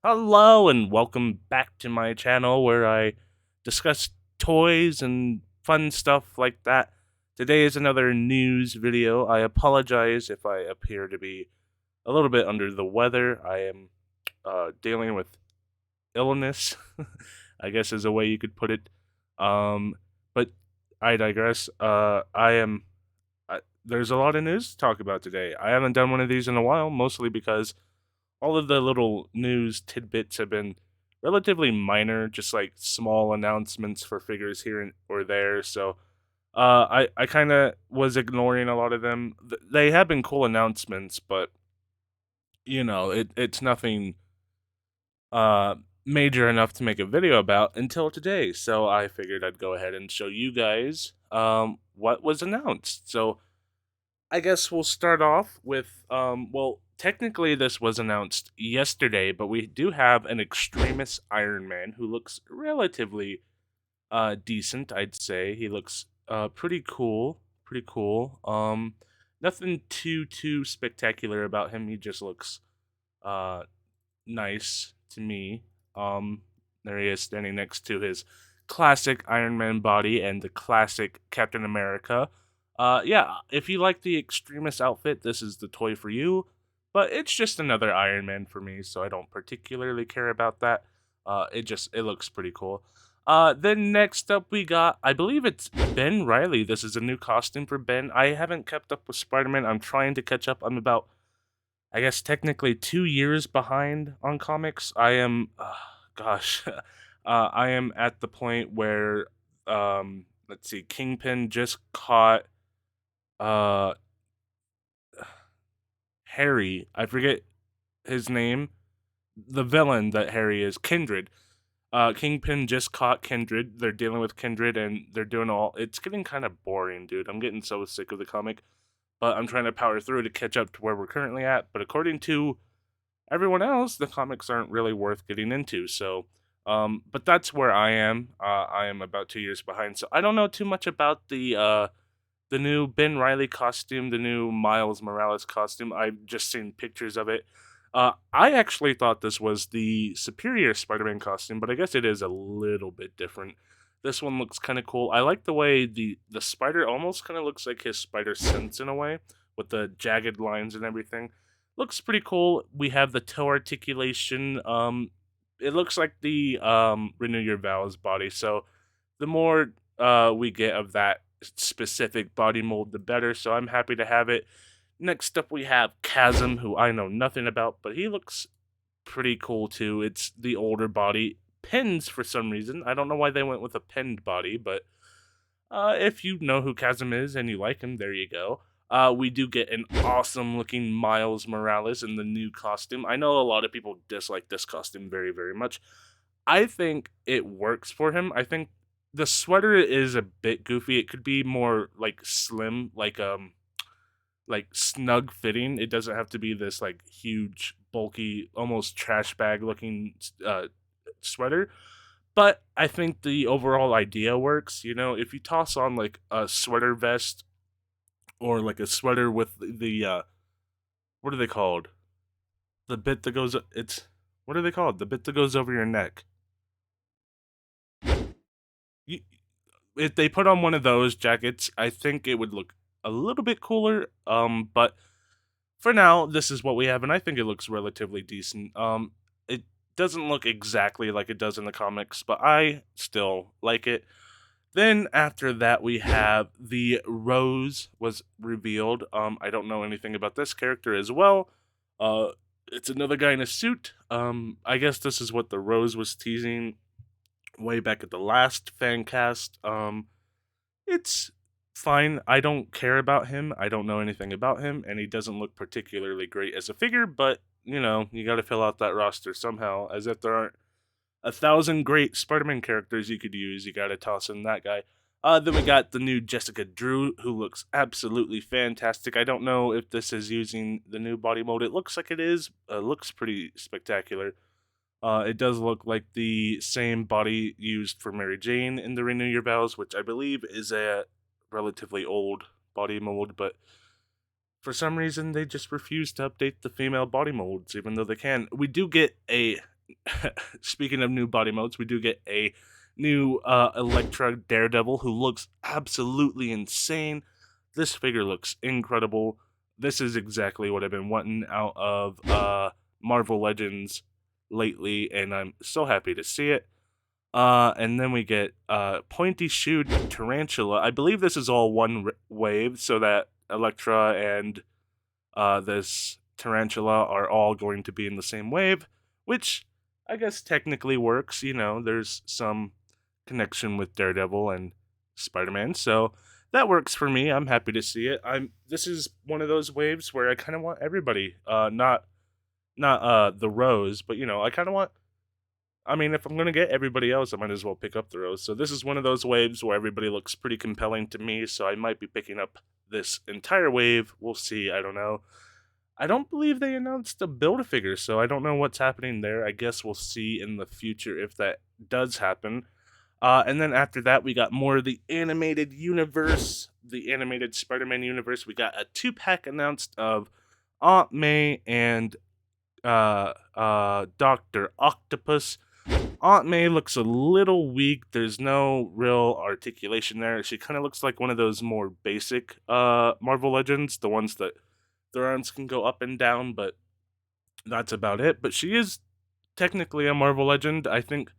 Hello and welcome back to my channel where I discuss toys and fun stuff like that. Today is another news video. I apologize if I appear to be a little bit under the weather. I am dealing with illness, I guess is a way you could put it. But I digress. There's a lot of news to talk about today. I haven't done one of these in a while, mostly because all of the little news tidbits have been relatively minor, just like small announcements for figures here or there. So I kind of was ignoring a lot of them. They have been cool announcements, but it's nothing uh major enough to make a video about until today. So I figured I'd go ahead and show you guys what was announced. So I guess we'll start off with well, technically this was announced yesterday, but we do have an Extremis Iron Man who looks relatively decent, I'd say. He looks pretty cool, pretty cool. Nothing too spectacular about him. He just looks uh nice to me. There he is standing next to his classic Iron Man body and the classic Captain America. Yeah, if you like the Extremis outfit, this is the toy for you. But it's just another Iron Man for me, so I don't particularly care about that. It looks pretty cool. Then next up we got, I believe it's Ben Riley. This is a new costume for Ben. I haven't kept up with Spider-Man. I'm trying to catch up. I'm about, I guess, technically 2 years behind on comics. I am, gosh, I am at the point where, let's see, Kingpin just caught uh Harry. I forget his name. The villain that Harry is, Kindred. Kingpin just caught Kindred. They're dealing with Kindred, and they're doing all. It's getting kind of boring, dude. I'm getting so sick of the comic, but I'm trying to power through to catch up to where we're currently at. But according to everyone else, the comics aren't really worth getting into. So, but that's where I am. I am about 2 years behind, so I don't know too much about the new Ben Riley costume, the new Miles Morales costume. I've just seen pictures of it. I actually thought this was the superior Spider-Man costume, but I guess it is a little bit different. This one looks kind of cool. I like the way the spider almost kind of looks like his spider sense in a way, with the jagged lines and everything. Looks pretty cool. We have the toe articulation. It looks like the Renew Your Vows body. So the more we get of that specific body mold, the better. So I'm happy to have it. Next up, we have Chasm, who I know nothing about, but he looks pretty cool too. It's the older body. Pins for some reason. I don't know why they went with a pinned body, but if you know who Chasm is and you like him, there you go. We do get an awesome looking Miles Morales in the new costume. I know a lot of people dislike this costume very much. I think it works for him. I think the sweater is a bit goofy. It could be more like slim, like snug fitting. It doesn't have to be this like huge, bulky, almost trash bag looking sweater. But I think the overall idea works. You know, if you toss on like a sweater vest or like a sweater with the what are they called? The bit that goes it's what are they called? The bit that goes over your neck. You, if they put on one of those jackets, I think it would look a little bit cooler. But for now, this is what we have, and I think it looks relatively decent. It doesn't look exactly like it does in the comics, but I still like it. Then after that, we have the Rose was revealed. I don't know anything about this character as well. Uh, it's another guy in a suit. I guess this is what the Rose was teasing way back at the last fan cast. It's fine. I don't care about him. I don't know anything about him, and he doesn't look particularly great as a figure, but you got to fill out that roster somehow. As if there aren't 1,000 great Spider-Man characters you could use, you got to toss in that guy. Then we got the new Jessica Drew, who looks absolutely fantastic. I don't know if this is using the new body mold. It looks like it is. Looks pretty spectacular. It does look like the same body used for Mary Jane in the Renew Your Vows, which I believe is a relatively old body mold, but for some reason they just refuse to update the female body molds, even though they can. We do get a speaking of new body modes, we do get a new Electra Daredevil who looks absolutely insane. This figure looks incredible. This is exactly what I've been wanting out of Marvel Legends lately, and I'm so happy to see it. And then we get Pointy Shoed Tarantula. I believe this is all one wave, so that Electra and this Tarantula are all going to be in the same wave, which I guess technically works. You know, there's some connection with Daredevil and Spider-Man, so that works for me. I'm happy to see it. This is one of those waves where I kind of want everybody, not the Rose, but you know, I kind of want. I mean, if I'm gonna get everybody else, I might as well pick up the Rose. So this is one of those waves where everybody looks pretty compelling to me. So I might be picking up this entire wave. We'll see. I don't know. I don't believe they announced a Build-A-Figure, so I don't know what's happening there. I guess we'll see in the future if that does happen. And then after that, we got more of the animated universe, the animated Spider-Man universe. We got a 2-pack announced of Aunt May and Dr. Octopus. Aunt May looks a little weak. There's no real articulation there. She kind of looks like one of those more basic Marvel Legends, the ones that their arms can go up and down, but that's about it. But she is technically a Marvel Legend. I think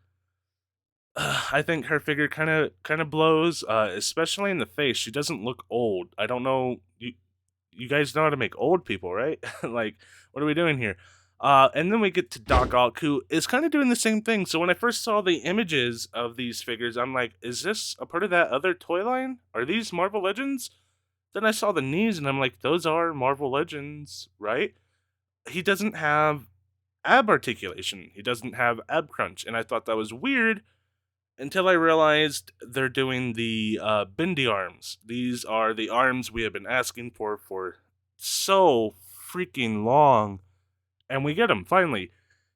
her figure kind of blows, especially in the face. She doesn't look old. I don't know. You guys know how to make old people, right? Like, what are we doing here? And then we get to Doc Ock, who is kind of doing the same thing. So when I first saw the images of these figures, I'm like, is this a part of that other toy line? Are these Marvel Legends? Then I saw the knees, and I'm like, those are Marvel Legends, right? He doesn't have ab articulation. He doesn't have ab crunch, and I thought that was weird until I realized they're doing the bendy arms. These are the arms we have been asking for so freaking long, and we get them finally.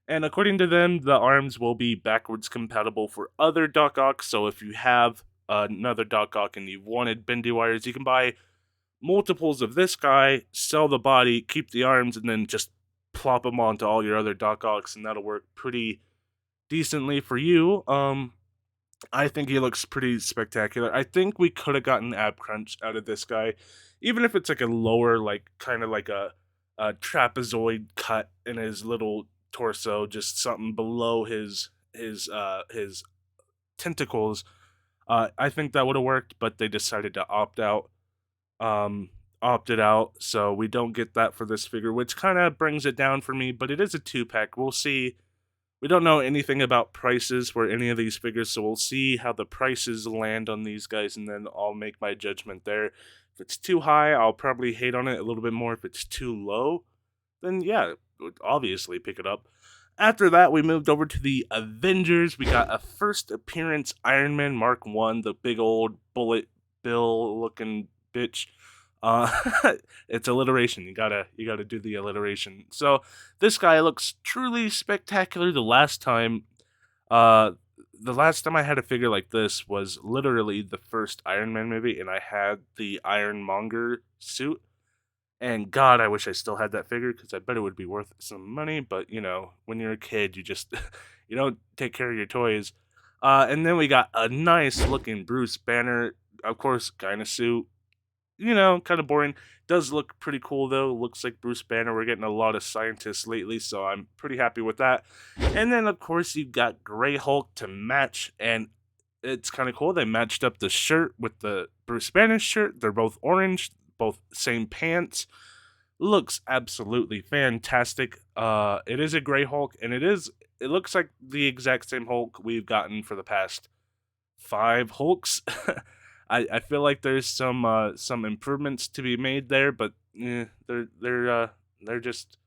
And according to them, the arms will be backwards compatible for other Doc Ocks. So if you have another Doc Ock and you wanted bendy wires, you can buy multiples of this guy, sell the body, keep the arms, and then just plop them onto all your other Doc Ocks, and that'll work pretty decently for you. I think he looks pretty spectacular. I think we could have gotten ab crunch out of this guy, even if it's like a lower, like kind of like a trapezoid cut in his little torso, just something below his tentacles. I think that would have worked, but they decided to opted out, so we don't get that for this figure, which kind of brings it down for me. But it is a 2-pack. We'll see. We don't know anything about prices for any of these figures, so we'll see how the prices land on these guys, and then I'll make my judgment there. If it's too high, I'll probably hate on it a little bit more. If it's too low, then yeah, obviously pick it up. After that, we moved over to the Avengers. We got a first appearance Iron Man Mark 1, the big old bullet bill looking bitch. Uh, it's alliteration. You gotta do the alliteration. So this guy looks truly spectacular. Uh, the last time I had a figure like this was literally the first Iron Man movie, and I had the Ironmonger suit. And God, I wish I still had that figure because I bet it would be worth some money. But you know, when you're a kid, you just you don't take care of your toys. And then we got a nice looking Bruce Banner, of course, kind of suit, you know, kind of boring. Does look pretty cool though. Looks like Bruce Banner. We're getting a lot of scientists lately, so I'm pretty happy with that. And then of course you got Gray Hulk to match, and it's kind of cool. They matched up the shirt with the Bruce Banner shirt. They're both orange, both same pants. Looks absolutely fantastic. It is a Gray Hulk, and it looks like the exact same Hulk we've gotten for the past 5 Hulks. I feel like there's some improvements to be made there, but they're just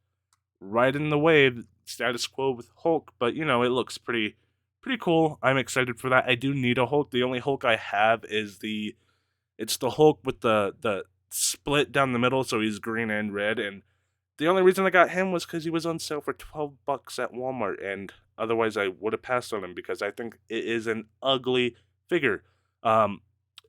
riding the wave, status quo with Hulk. But you know, it looks pretty cool. I'm excited for that. I do need a Hulk. The only Hulk I have is it's the Hulk with the split down the middle, so he's green and red. And the only reason I got him was because he was on sale for $12 at Walmart, and otherwise I would have passed on him because I think it is an ugly figure. Um,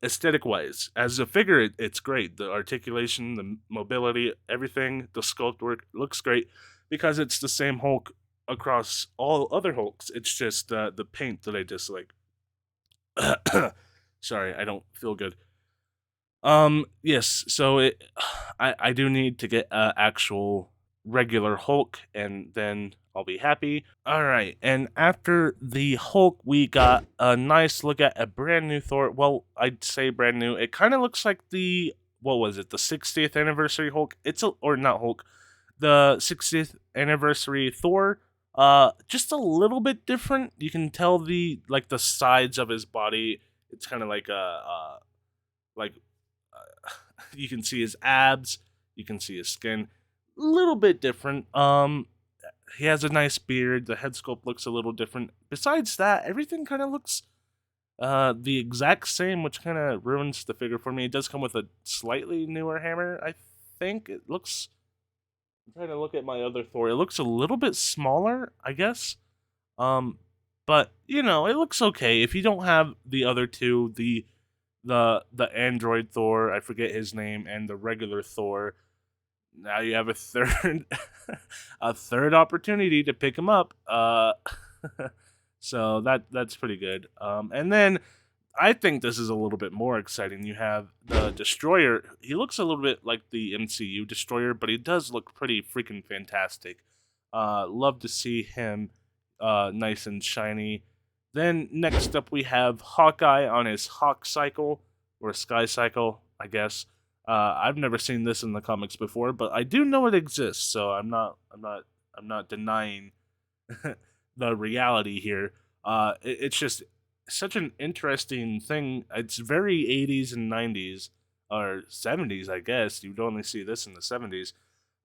Aesthetic wise, as a figure, it's great. The articulation, the mobility, everything, the sculpt work looks great because it's the same Hulk across all other Hulks. It's just the paint that I dislike. Sorry, I don't feel good. Yes, so I do need to get a actual regular Hulk, and then I'll be happy. All right, and after the Hulk, we got a nice look at a brand new Thor. Well, I'd say brand new. It kind of looks like the what was it? The 60th anniversary Hulk. It's a or not Hulk. The 60th anniversary Thor. Just a little bit different. You can tell the like the sides of his body. It's kind of like a like you can see his abs, you can see his skin, a little bit different. He has a nice beard. The head sculpt looks a little different. Besides that, everything kind of looks the exact same, which kind of ruins the figure for me. It does come with a slightly newer hammer. I think it looks. I'm trying to look at my other Thor. It looks a little bit smaller, I guess. Um, but you know, it looks okay. If you don't have the other two, the android Thor, I forget his name, and the regular Thor. Now you have a third a third opportunity to pick him up. So that's pretty good. And then I think this is a little bit more exciting. You have the Destroyer. He looks a little bit like the MCU Destroyer, but he does look pretty freaking fantastic. Love to see him nice and shiny. Then next up we have Hawkeye on his Hawk Cycle or Sky Cycle, I guess. I've never seen this in the comics before, but I do know it exists, so I'm not denying the reality here. It's just such an interesting thing. It's very 80s and 90s or 70s, I guess. You'd only see this in the 70s.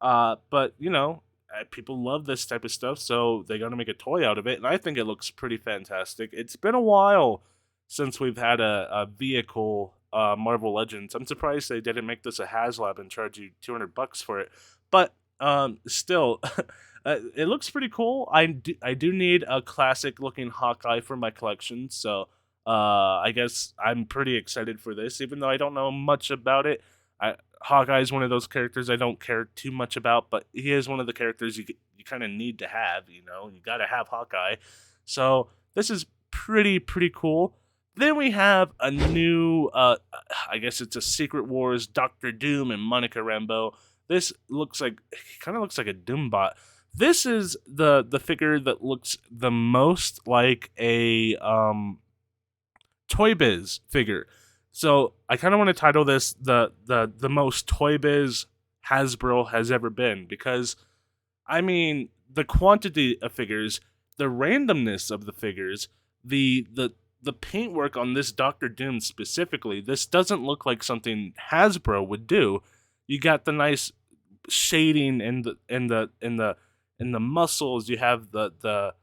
But you know, people love this type of stuff, so they got to make a toy out of it, and I think it looks pretty fantastic. It's been a while since we've had a vehicle Marvel Legends. I'm surprised they didn't make this a HasLab and charge you $200 for it, but still. It looks pretty cool. I do need a classic looking Hawkeye for my collection, so I guess I'm pretty excited for this, even though I don't know much about it. Hawkeye is one of those characters I don't care too much about, but he is one of the characters you kind of need to have. You know, you got to have Hawkeye. So this is pretty cool. Then we have a new, I guess it's a Secret Wars Doctor Doom and Monica Rambeau. This looks like he kind of looks like a Doombot. This is the figure that looks the most like a Toy Biz figure. So I kind of want to title this the most Toy Biz Hasbro has ever been, because I mean the quantity of figures, the randomness of the figures, the paintwork on this Doctor Doom specifically. This doesn't look like something Hasbro would do. You got the nice shading in the muscles. You have the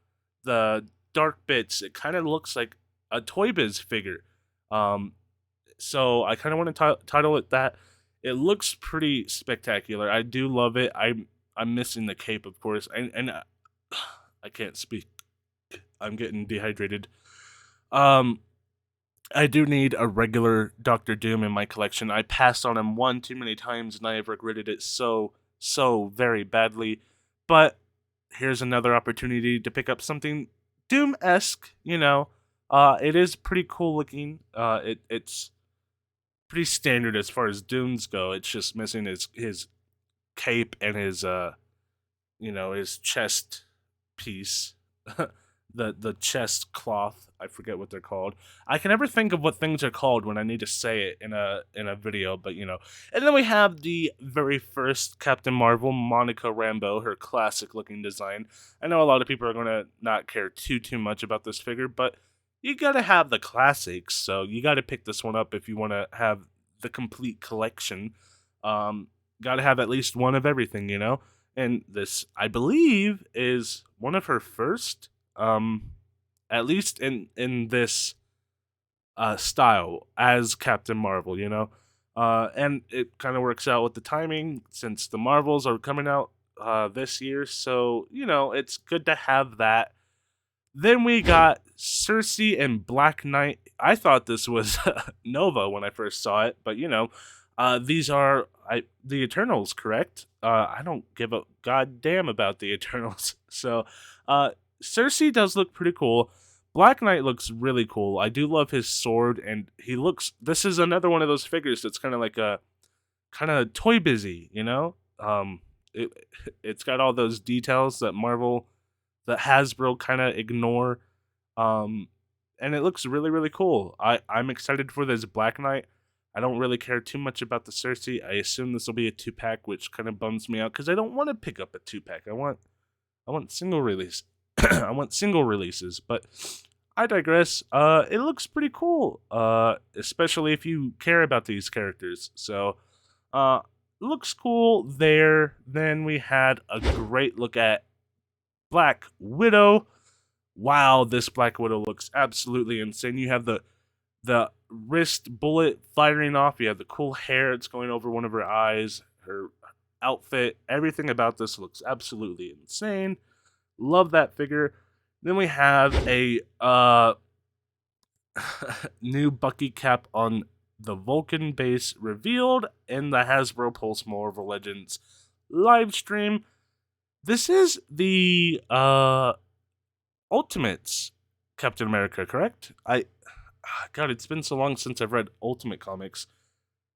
dark bits. It kind of looks like a Toy Biz figure. So I kind of want to title it that. It looks pretty spectacular. I do love it. I'm missing the cape, of course, and I can't speak. I'm getting dehydrated. Um, I do need a regular Doctor Doom in my collection. I passed on him one too many times, and I have regretted it so very badly. But here's another opportunity to pick up something Doom-esque. You know, it is pretty cool looking. It's pretty standard as far as Dooms go. It's just missing his cape and his his chest piece. The chest cloth. I forget what they're called. I can never think of what things are called when I need to say it in a video, but you know. And then we have the very first Captain Marvel, Monica Rambeau, her classic looking design. I know a lot of people are gonna not care too much about this figure, but you gotta have the classics, so you gotta pick this one up if you wanna have the complete collection. Gotta have at least one of everything, you know? And this, I believe, is one of her first at least in this style as Captain Marvel, you know. And it kind of works out with the timing since the Marvels are coming out this year, so you know it's good to have that. Then we got Cersei and Black Knight. I thought this was Nova when I first saw it, but you know, These are the Eternals, correct? I don't give a goddamn about the Eternals. So, uh, Cersei does look pretty cool. Black Knight looks really cool. I do love his sword, and he looks. This is another one of those figures that's kind of like a kind of toy busy, you know. It it's got all those details that that Hasbro kind of ignore. Um, and it looks really really cool. I'm excited for this Black Knight. I don't really care too much about the Cersei. I assume this will be a 2-pack, which kind of bums me out because I don't want to pick up a 2-pack. I want single release. I want single releases, but I digress. It looks pretty cool. Especially if you care about these characters. So, looks cool there. Then we had a great look at Black Widow. Wow, this Black Widow looks absolutely insane. You have the wrist bullet firing off. You have the cool hair. It's going over one of her eyes. Her outfit, everything about this looks absolutely insane. Love that figure. Then we have a new Bucky cap on the Vulcan base revealed in the Hasbro Pulse Marvel Legends live stream. This is the Ultimates Captain America, correct? God, it's been so long since I've read Ultimate Comics.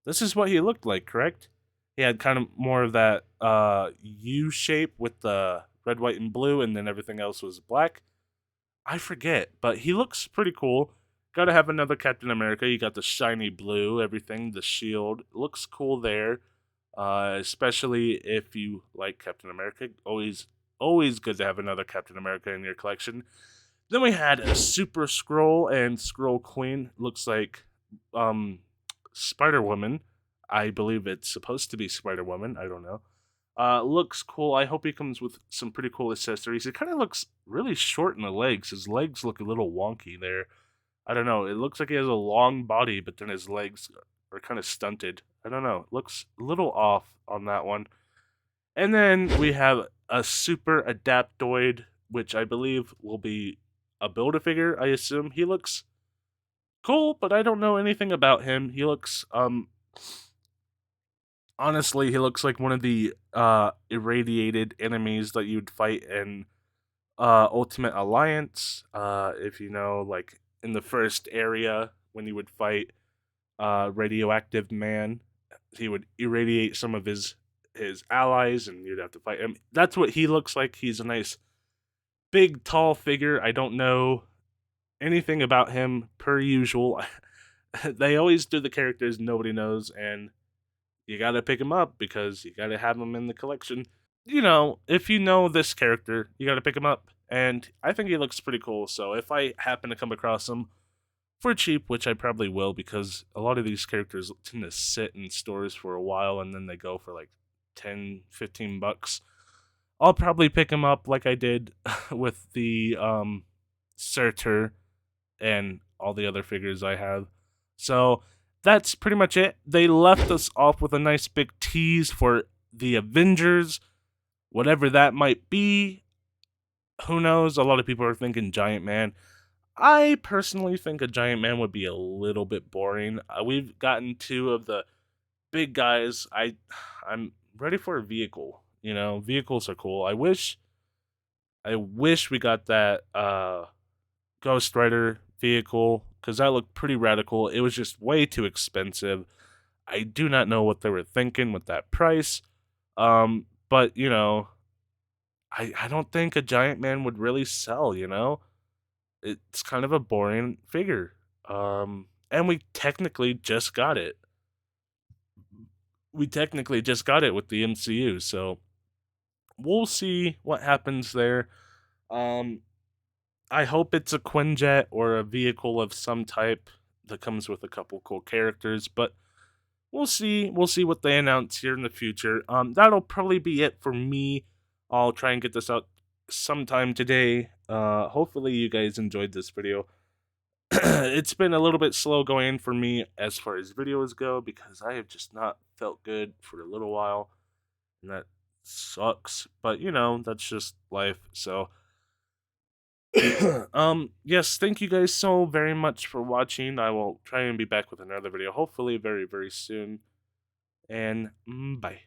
This is what he looked like, correct? He had kind of more of that U shape with the red, white, and blue, and then everything else was black. I forget, but he looks pretty cool. Gotta have another Captain America. You got the shiny blue, everything, the shield. Looks cool there. Especially if you like Captain America. Always good to have another Captain America in your collection. Then we had a Super Scroll and Scroll Queen. Looks like Spider Woman. I believe it's supposed to be Spider Woman. I don't know. Looks cool. I hope he comes with some pretty cool accessories. It kind of looks really short in the legs. His legs look a little wonky there. I don't know. It looks like he has a long body, but then his legs are kind of stunted. I don't know. It looks a little off on that one. And then we have a Super Adaptoid, which I believe will be a Build-A-Figure, I assume. He looks cool, but I don't know anything about him. He looks honestly, he looks like one of the irradiated enemies that you'd fight in Ultimate Alliance. If you know, like in the first area when you would fight Radioactive Man, he would irradiate some of his allies, and you'd have to fight him. That's what he looks like. He's a nice, big, tall figure. I don't know anything about him per usual. They always do the characters nobody knows, and you gotta pick him up because you gotta have him in the collection. You know, if you know this character, you gotta pick him up. And I think he looks pretty cool. So if I happen to come across him for cheap, which I probably will, because a lot of these characters tend to sit in stores for a while and then they go for like 10, 15 bucks. I'll probably pick him up like I did with the Surtur and all the other figures I have. So that's pretty much it. They left us off with a nice big tease for the Avengers, whatever that might be. Who knows? A lot of people are thinking Giant Man. I personally think a Giant Man would be a little bit boring. We've gotten two of the big guys. I'm ready for a vehicle. You know, vehicles are cool. I wish we got that Ghost Rider vehicle because that looked pretty radical. It was just way too expensive. I do not know what they were thinking with that price. But you know, I don't think a Giant Man would really sell. You know, it's kind of a boring figure. And we technically just got it. We technically just got it with the MCU, so we'll see what happens there. Um, I hope it's a Quinjet or a vehicle of some type that comes with a couple cool characters, but we'll see. We'll see what they announce here in the future. That'll probably be it for me. I'll try and get this out sometime today. Hopefully you guys enjoyed this video. It's been a little bit slow going for me as far as videos go because I have just not felt good for a little while, and that sucks. But you know, that's just life. So yes, thank you guys so very much for watching. I will try and be back with another video hopefully very very soon. and bye.